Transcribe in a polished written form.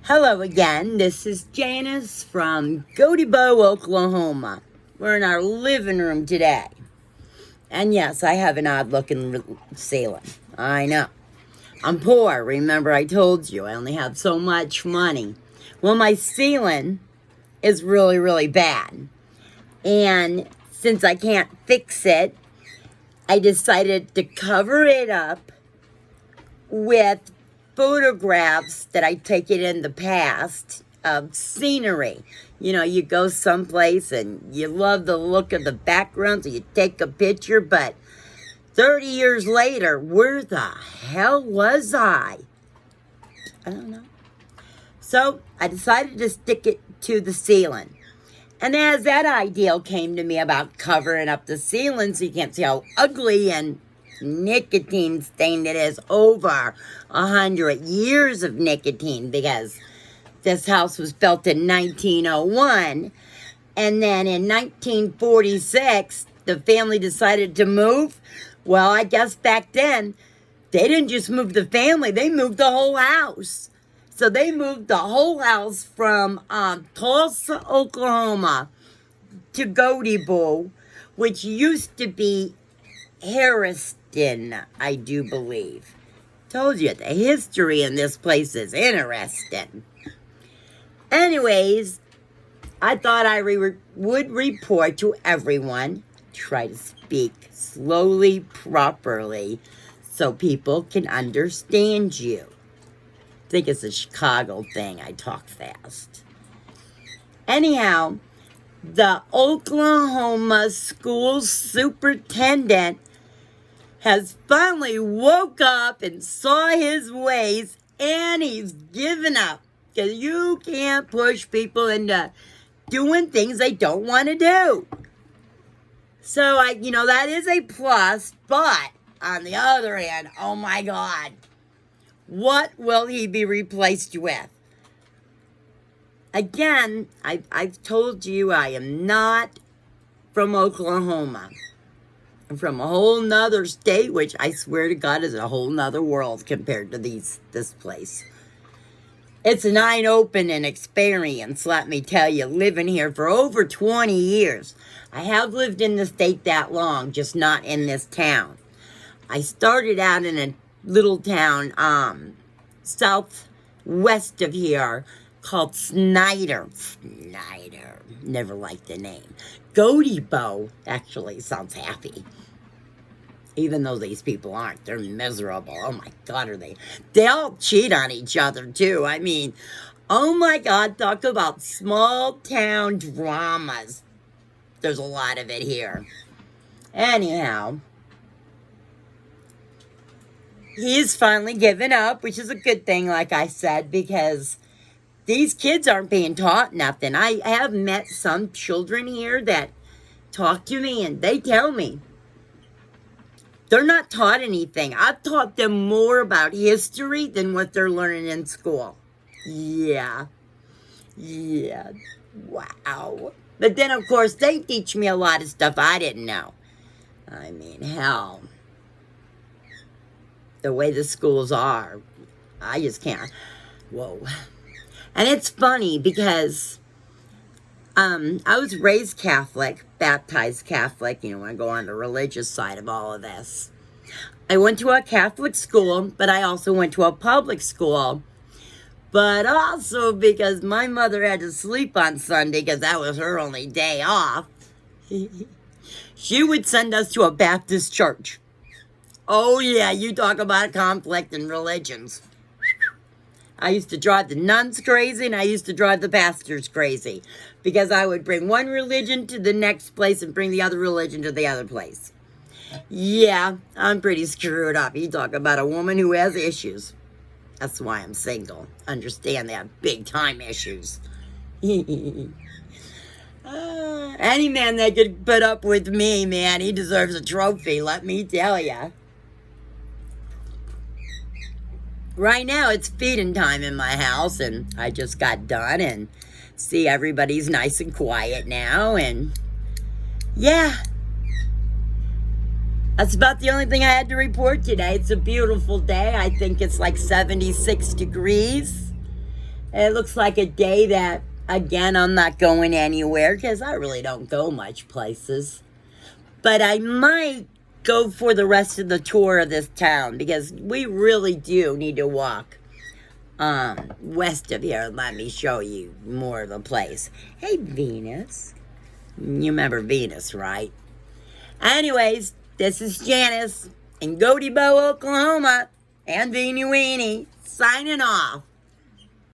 Hello again. This is Janice from Godibo, Oklahoma. We're in our living room today. And yes, I have an odd looking ceiling. I know. I'm poor. Remember I told you I only have so much money. Well, my ceiling is really, really bad. And since I can't fix it, I decided to cover it up with photographs that I taken in the past of scenery. You know, you go someplace and you love the look of the background, so you take a picture, but 30 years later, where the hell was I? I don't know. So I decided to stick it to the ceiling. And as that idea came to me about covering up the ceiling so you can't see how ugly and nicotine stained it is, over 100 years of nicotine, because this house was built in 1901, and then in 1946 the family decided to move. Well, I guess back then they didn't just move the family, they moved the whole house. So they moved the whole house from Tulsa, Oklahoma to Godibo, which used to be Harriston, I do believe. Told you, the history in this place is interesting. Anyways, I thought I would report to everyone, try to speak slowly, properly, so people can understand you. I think it's a Chicago thing, I talk fast. Anyhow, the Oklahoma school superintendent has finally woke up and saw his ways, and he's given up. Because you can't push people into doing things they don't want to do. So, that is a plus, but on the other hand, oh my God, what will he be replaced with? Again, I've told you I am not from Oklahoma. I'm from a whole nother state, which I swear to God is a whole nother world compared to this place. It's an eye-opening experience, let me tell you, living here for over 20 years. I have lived in the state that long, just not in this town. I started out in a little town southwest of here called Snyder. Never liked the name. Godibo actually sounds happy. Even though these people aren't. They're miserable. Oh my God, are they? They all cheat on each other too. I mean, oh my God, talk about small town dramas. There's a lot of it here. Anyhow, he's finally given up, which is a good thing, like I said, because these kids aren't being taught nothing. I have met some children here that talk to me and they tell me they're not taught anything. I've taught them more about history than what they're learning in school. Yeah. Wow. But then, of course, they teach me a lot of stuff I didn't know. I mean, hell. The way the schools are, I just can't. Whoa. And it's funny because I was raised Catholic, baptized Catholic, when I go on the religious side of all of this. I went to a Catholic school, but I also went to a public school. But also because my mother had to sleep on Sunday because that was her only day off, she would send us to a Baptist church. Oh yeah, you talk about conflict in religions. I used to drive the nuns crazy, and I used to drive the pastors crazy, because I would bring one religion to the next place and bring the other religion to the other place. Yeah, I'm pretty screwed up. You talk about a woman who has issues. That's why I'm single. Understand that, big time issues. Any man that could put up with me, man, he deserves a trophy, let me tell ya. Right now, it's feeding time in my house, and I just got done, and see, everybody's nice and quiet now, and yeah. That's about the only thing I had to report today. It's a beautiful day. I think it's like 76 degrees. It looks like a day that, again, I'm not going anywhere because I really don't go much places. But I might go for the rest of the tour of this town because we really do need to walk west of here. Let me show you more of the place. Hey, Venus. You remember Venus, right? Anyways, this is Janice in Goaty Bow, Oklahoma, and Beanie Weenie signing off.